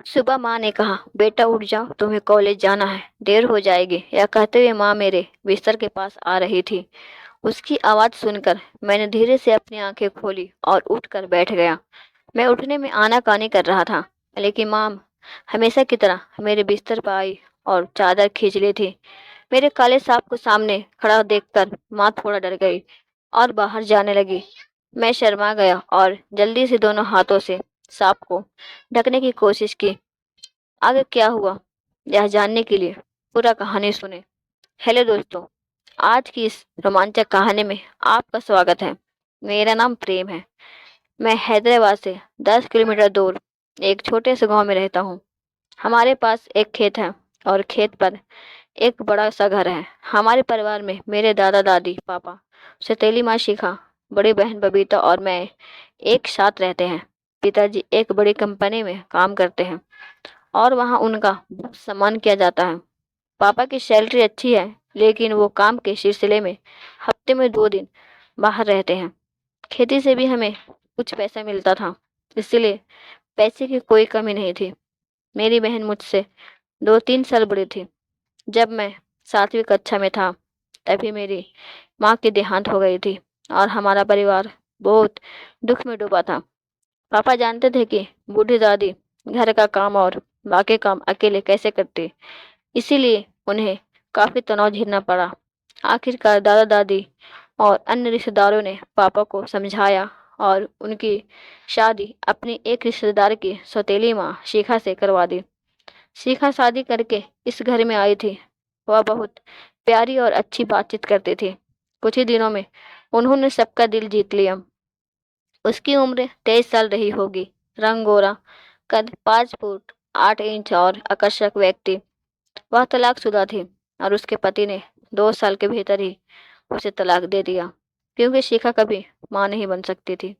सुबह माँ ने कहा, बेटा उठ जाओ, तुम्हें कॉलेज जाना है, देर हो जाएगी। यह कहते हुए माँ मेरे बिस्तर के पास आ रही थी। उसकी आवाज़ सुनकर मैंने धीरे से अपनी आंखें खोली और उठकर बैठ गया। मैं उठने में आनाकानी कर रहा था, लेकिन माँ हमेशा की तरह मेरे बिस्तर पर आई और चादर खींच ली थी। मेरे काले सांप को सामने खड़ा देखकर माँ थोड़ा डर गई और बाहर जाने लगी। मैं शर्मा गया और जल्दी से दोनों हाथों से सांप को ढकने की कोशिश की। आगे क्या हुआ, यह जानने के लिए पूरा कहानी सुने। हेलो दोस्तों, आज की इस रोमांचक कहानी में आपका स्वागत है। मेरा नाम प्रेम है। मैं हैदराबाद से 10 किलोमीटर दूर एक छोटे से गांव में रहता हूँ। हमारे पास एक खेत है और खेत पर एक बड़ा सा घर है। हमारे परिवार में मेरे दादा दादी, पापा, सौतेली माँ शिखा, बड़ी बहन बबीता और मैं एक साथ रहते हैं। पिताजी एक बड़ी कंपनी में काम करते हैं और वहाँ उनका बहुत सम्मान किया जाता है। पापा की सैलरी अच्छी है, लेकिन वो काम के सिलसिले में हफ्ते में 2 दिन बाहर रहते हैं। खेती से भी हमें कुछ पैसा मिलता था, इसलिए पैसे की कोई कमी नहीं थी। मेरी बहन मुझसे 2-3 साल बड़ी थी। जब मैं 7वीं कक्षा में था, तभी मेरी माँ की देहांत हो गई थी और हमारा परिवार बहुत दुख में डूबा था। पापा जानते थे कि बूढ़ी दादी घर का काम और बाकी काम अकेले कैसे करती, इसीलिए उन्हें काफी तनाव झेलना पड़ा। आखिरकार दादा दादी और अन्य रिश्तेदारों ने पापा को समझाया और उनकी शादी अपनी एक रिश्तेदार की सौतेली माँ शिखा से करवा दी। शिखा शादी करके इस घर में आई थी। वह बहुत प्यारी और अच्छी बातचीत करती थी। कुछ ही दिनों में उन्होंने सबका दिल जीत लिया। उसकी उम्र 23 साल रही होगी। रंग गोरा, कद 5 फुट 8 इंच और आकर्षक व्यक्ति। वह तलाकशुदा थी और उसके पति ने 2 साल के भीतर ही उसे तलाक दे दिया, क्योंकि शिखा कभी मां नहीं बन सकती थी।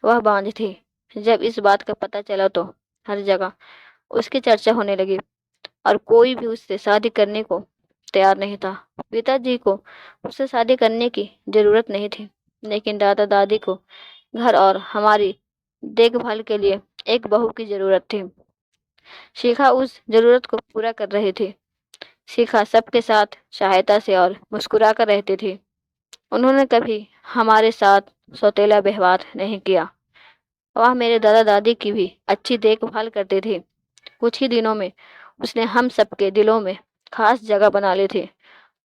वह बांझ थी। जब इस बात का पता चला तो हर जगह उसकी चर्चा होने लगी और कोई भी उससे शादी करने को तैयार नहीं था। पिताजी को उससे शादी करने की जरूरत नहीं थी, लेकिन दादा दादी को घर और हमारी देखभाल के लिए एक बहू की जरूरत थी। शिखा उस जरूरत को पूरा कर रही थी। शिखा सबके साथ सहायता से और मुस्कुरा कर रहती थी। उन्होंने कभी हमारे साथ सौतेला व्यवहार नहीं किया। वह मेरे दादा दादी की भी अच्छी देखभाल करती थी। कुछ ही दिनों में उसने हम सबके दिलों में खास जगह बना ली थी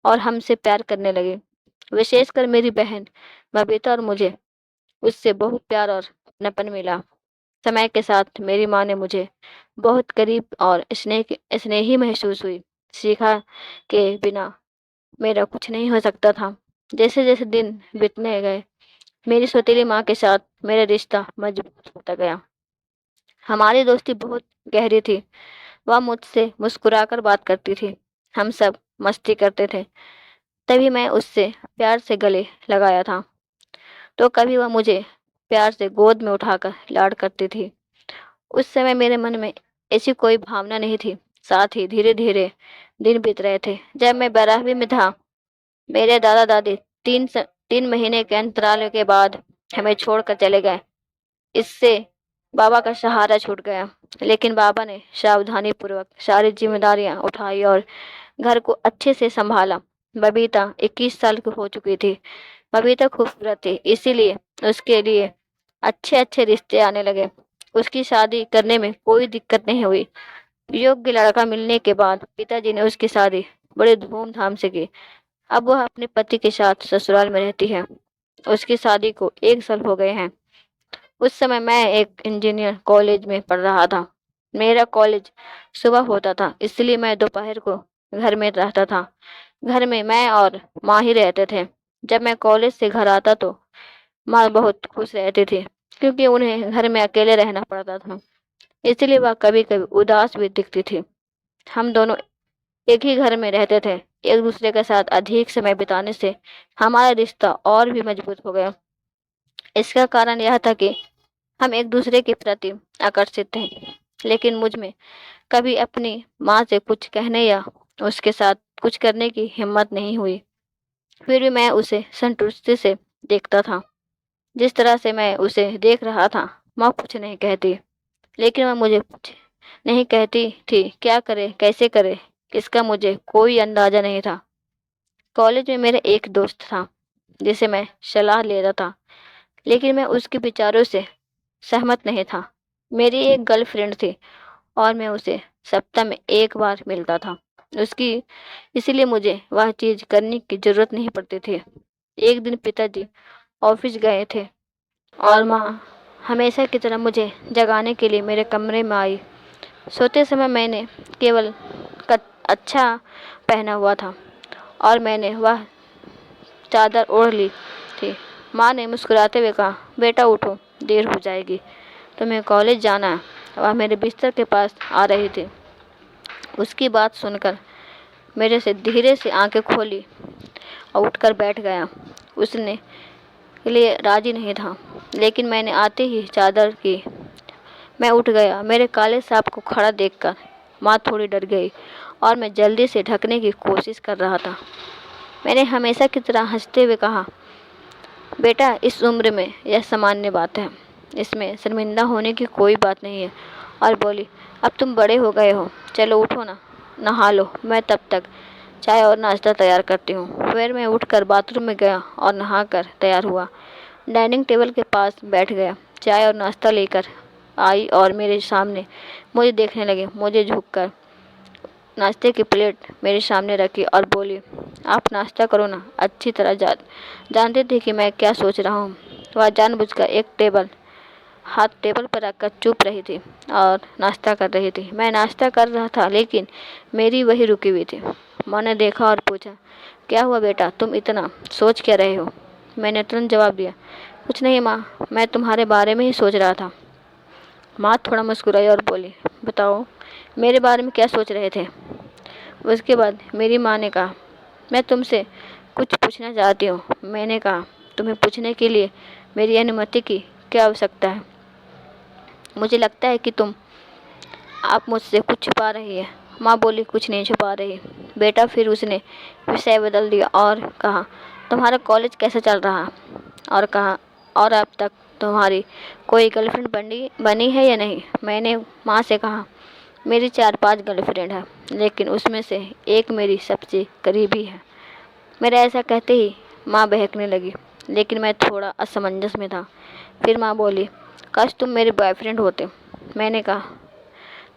और हमसे प्यार करने लगी। विशेषकर मेरी बहन बबीता और मुझे उससे बहुत प्यार और अपनापन मिला। समय के साथ मेरी माँ ने मुझे बहुत करीब और स्नेही महसूस हुई। शिखा के बिना मेरा कुछ नहीं हो सकता था। जैसे जैसे दिन बीतने गए, मेरी सौतेली माँ के साथ मेरा रिश्ता मजबूत होता गया। हमारी दोस्ती बहुत गहरी थी। वह मुझसे मुस्कुराकर बात करती थी। हम सब मस्ती करते थे। तभी मैं उससे प्यार से गले लगाया था, तो कभी वह मुझे प्यार से गोद में उठाकर लाड करती थी। उस समय मेरे मन में ऐसी कोई भावना नहीं थी। साथ ही धीरे धीरे दिन बीत रहे थे। जब मैं 12वीं में था, मेरे दादा दादी 3 महीने के अंतराल के बाद हमें छोड़कर चले गए। इससे बाबा का सहारा छूट गया, लेकिन बाबा ने सावधानी पूर्वक सारी जिम्मेदारियां उठाई और घर को अच्छे से संभाला। बबीता 21 साल की हो चुकी थी। बबीता खूबसूरत थी, इसीलिए उसके लिए अच्छे अच्छे रिश्ते आने लगे। उसकी शादी करने में कोई दिक्कत नहीं हुई। योग्य लड़का मिलने के बाद पिताजी ने उसकी शादी बड़े धूमधाम से की। अब वह अपने पति के साथ ससुराल में रहती है। उसकी शादी को 1 साल हो गए हैं। उस समय मैं एक इंजीनियर कॉलेज में पढ़ रहा था। मेरा कॉलेज सुबह होता था, इसलिए मैं दोपहर को घर में रहता था। घर में मैं और माँ ही रहते थे। जब मैं कॉलेज से घर आता तो माँ बहुत खुश रहती थी, क्योंकि उन्हें घर में अकेले रहना पड़ता था। इसलिए वह कभी कभी उदास भी दिखती थी। हम दोनों एक ही घर में रहते थे। एक दूसरे के साथ अधिक समय बिताने से हमारा रिश्ता और भी मजबूत हो गया। इसका कारण यह था कि हम एक दूसरे के प्रति आकर्षित थे, लेकिन मुझ में कभी अपनी माँ से कुछ कहने या उसके साथ कुछ करने की हिम्मत नहीं हुई। फिर भी मैं उसे संतुष्टि से देखता था। जिस तरह से मैं उसे देख रहा था, माँ कुछ नहीं कहती, लेकिन वह मुझे कुछ نہیں کہتی تھی کیا کرے کیسے کرے، اس کا مجھے کوئی اندازہ نہیں تھا۔ کالج میں میرا ایک دوست تھا جسے میں صلاح لیتا تھا، لیکن میں اس کے بچاروں سے سہمت نہیں تھا۔ میری ایک گرل فرینڈ تھی اور میں اسے ہفتہ میں ایک بار ملتا تھا، اسی لیے مجھے وہ چیز کرنے کی ضرورت نہیں پڑتی تھی۔ ایک دن پتا جی آفس گئے تھے اور ماں ہمیشہ کی طرح مجھے جگانے کے لیے میرے کمرے میں آئی۔ سوتے سمے میں نے کیول اچھا پہنا ہوا تھا اور میں نے وہ چادر اوڑھ لی تھی۔ ماں نے مسکراتے ہوئے کہا، بیٹا اٹھو، دیر ہو جائے گی، تمہیں کالج جانا ہے۔ وہ میرے بستر کے پاس آ رہی تھی۔ اس کی بات سن کر میرے سے دھیرے سے آنکھیں کھولی اور اٹھ کر بیٹھ گیا۔ اس نے لیے راضی نہیں تھا، لیکن میں نے آتے ہی چادر کی۔ میں اٹھ گیا۔ میرے کالج صاحب کو کھڑا دیکھ کر ماں تھوڑی ڈر گئی اور میں جلدی سے ڈھکنے کی کوشش کر رہا تھا۔ میں نے ہمیشہ کی طرح ہنستے ہوئے کہا، بیٹا اس عمر میں یہ سامانیہ بات ہے، اس میں شرمندہ ہونے کی کوئی بات نہیں ہے، اور بولی، اب تم بڑے ہو گئے ہو، چلو اٹھو نا، نہا لو، میں تب تک چائے اور ناشتہ تیار کرتی ہوں۔ پھر میں اٹھ کر باتھ روم میں گیا اور نہا کر تیار ہوا، ڈائننگ ٹیبل کے پاس بیٹھ گیا۔ چائے اور ناشتہ لے کر آئی اور میرے سامنے مجھے دیکھنے لگی۔ مجھے جھک کر ناشتے کی پلیٹ میرے سامنے رکھی اور بولی، آپ ناشتہ کرو نا، اچھی طرح جانتی تھی کہ میں کیا سوچ رہا ہوں۔ وہ جان بوجھ کر ایک ہاتھ ٹیبل پر رکھ کر چپ رہی تھی اور ناشتہ کر رہی تھی۔ میں ناشتہ کر رہا تھا لیکن میری وہی رکی ہوئی تھی۔ ماں نے دیکھا اور پوچھا، کیا ہوا بیٹا، تم اتنا سوچ کیا رہے ہو؟ میں نے ترنت جواب دیا، کچھ نہیں ماں، میں تمہارے بارے میں ہی سوچ رہا تھا۔ ماں تھوڑا مسکرائی اور بولی، بتاؤ میرے بارے میں کیا سوچ رہے تھے؟ اس کے بعد میری ماں نے کہا، میں تم سے کچھ پوچھنا چاہتی ہوں۔ میں نے کہا، تمہیں پوچھنے کے لیے میری انومتی کی کیا آوشکتا ہے؟ مجھے لگتا ہے کہ آپ مجھ سے کچھ چھپا رہی ہے۔ ماں بولی، کچھ نہیں چھپا رہی بیٹا۔ پھر اس نے وشے بدل دیا اور کہا، تمہارا کالج کیسا چل رہا؟ اور اب تک تمہاری کوئی گرل فرینڈ بنی ہے یا نہیں؟ میں نے ماں سے کہا، میری 4-5 گرل فرینڈ ہیں، لیکن اس میں سے ایک میری سب سے قریبی ہے۔ میرا ایسا کہتے ہی ماں بہکنے لگی، لیکن میں تھوڑا اسمنجس میں تھا۔ پھر ماں بولی، کاش تم میرے بوائے فرینڈ ہوتے۔ میں نے کہا،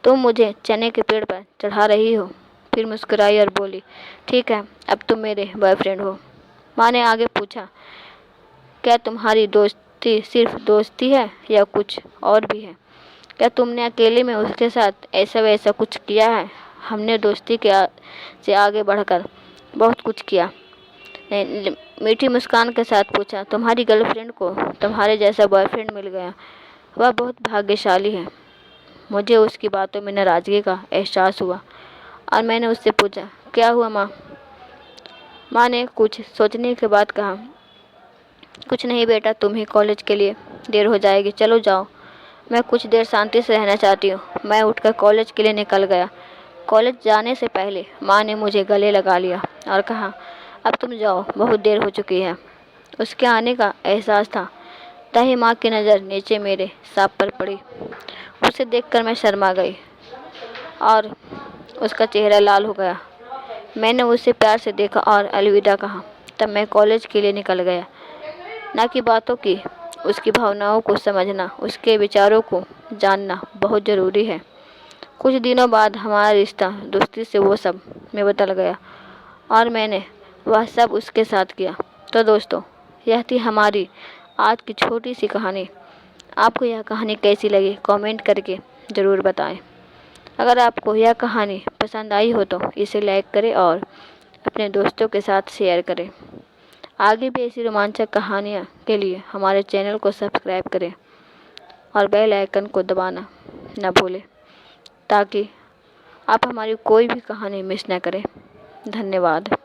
تم مجھے چنے کے پیڑ پر چڑھا رہی ہو؟ پھر مسکرائی اور بولی، ٹھیک ہے، اب تم میرے بوائے فرینڈ ہو۔ ماں نے آگے پوچھا، کیا تمہاری دوستی صرف دوستی ہے یا کچھ اور بھی ہے؟ کیا تم نے اکیلے میں اس کے ساتھ ایسا ویسا کچھ کیا ہے؟ ہم نے دوستی سے آگے بڑھ کر بہت کچھ کیا۔ میٹھی مسکان کے ساتھ پوچھا، تمہاری گرل فرینڈ کو تمہارے جیسا بوائے فرینڈ مل گیا، وہ بہت بھاگیہ شالی ہے۔ مجھے اس کی باتوں میں ناراضگی کا احساس ہوا اور میں نے اس سے پوچھا، کیا ہوا ماں؟ ماں نے کچھ سوچنے کے بعد کہا، کچھ نہیں بیٹا، تم ہی کالج کے لیے دیر ہو جائے گی، چلو جاؤ، میں کچھ دیر شانتی سے رہنا چاہتی ہوں۔ میں اٹھ کر کالج کے لیے نکل گیا۔ کالج جانے سے پہلے ماں نے مجھے گلے لگا لیا اور کہا، اب تم جاؤ، بہت دیر ہو چکی ہے۔ اس کے آنے کا احساس تھا، تاہی ماں کی نظر نیچے میرے ساپ پر پڑی۔ اسے دیکھ کر میں شرما گئی اور اس کا چہرہ لال ہو گیا۔ میں نے اسے پیار سے دیکھا اور الوداع کہا، تب میں کالج کے لیے نکل گیا۔ نہ کی باتوں کی، اس کی بھاوناؤں کو سمجھنا، اس کے وچاروں کو جاننا بہت ضروری ہے۔ کچھ دنوں بعد ہمارا رشتہ دوستی سے وہ سب میں بدل گیا اور میں نے وہ سب اس کے ساتھ کیا۔ تو دوستو، یہ تھی ہماری آج کی چھوٹی سی کہانی۔ آپ کو یہ کہانی کیسی لگی کامنٹ کر کے ضرور بتائیں۔ اگر آپ کو یہ کہانی پسند آئی ہو تو اسے لائک کریں اور اپنے دوستوں کے ساتھ شیئر کریں۔ آگے بھی ایسی رومانچک کہانیاں کے لیے ہمارے چینل کو سبسکرائب کریں اور بیل آئیکن کو دبانا نہ بھولیں تاکہ آپ ہماری کوئی بھی کہانی مس نہ کریں۔ دھنیہ واد۔